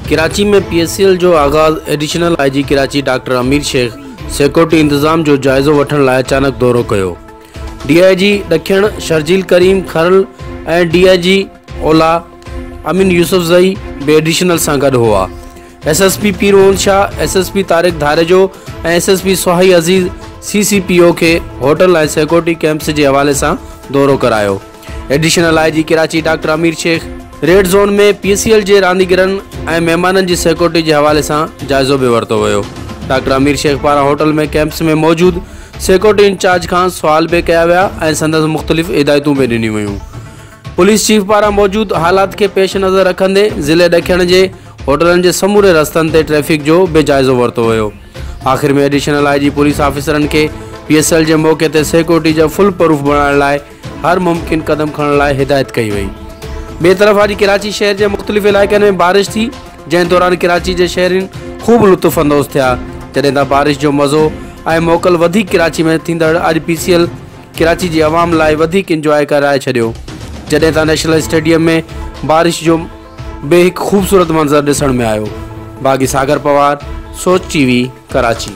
कराची में PSL जो आगाज़। एडिशनल IG कराची डॉक्टर अमीर शेख सिक्योरिटी इंतजाम जो जायज़ो वठण लाइ अचानक दौरो कयो। DIG ॾखिण शर्जील करीम खरल ऐं DIG ओला अमीन यूसुफज़ई बि एडिशनल सां गॾु हुआ। SSP पीरोन शाह, SSP तारिक धारेजो ऐं SSP सोहाई अज़ीज़ CCPO खे होटल ऐं सिक्योरिटी कैंप्स जे हवाले सां दौरो करायो। एडिशनल IG कराची डॉक्टर अमीर शेख रेड ज़ोन में PSL जे रांदीगरनि ऐं महिमाननि जी सिक्योरिटी जे हवाले सां जाइज़ो बि वरितो वियो। डॉक्टर अमीर शेख पारां होटल में कैंप्स में मौजूद सिक्योरिटी इंचार्ज खां सुवाल बि कया विया ऐं संदसि मुख़्तलिफ़ हिदायतूं बि ॾिनियूं वयूं। पुलिस चीफ पारां मौजूद हालात के पेश नज़र रखंदे ज़िले ॾखिण जे होटलनि जे समूरे रस्तनि ते ट्रैफिक जो बि जाइज़ो वरितो वियो। आख़िर में एडिशनल IG पुलिस ऑफिसरनि खे PSL जे मौक़े ते सिक्योरिटी जा फुल प्रूफ बणाइण लाइ हर मुमकिन कदम खणण लाइ हिदायत कई वई। ॿिए तरफ़ अॼु कराची शहर जे मुख़्तलिफ़ इलाइक़नि में बारिश थी, जंहिं दौरान कराची जे शहरीन ख़ूब लुत्फ़ अंदोज़ थिया। जॾहिं त बारिश जो मज़ो ऐं मोकल वधीक कराची में थींदड़ अॼु PSL कराची जी अवाम लाइ वधीक इंजॉय कराए छॾियो। जॾहिं त नेशनल स्टेडियम में बारिश जो बि हिकु ख़ूबसूरत मंज़र ॾिसण में आयो। बाग़ी सागर पवार, सोच TV, कराची।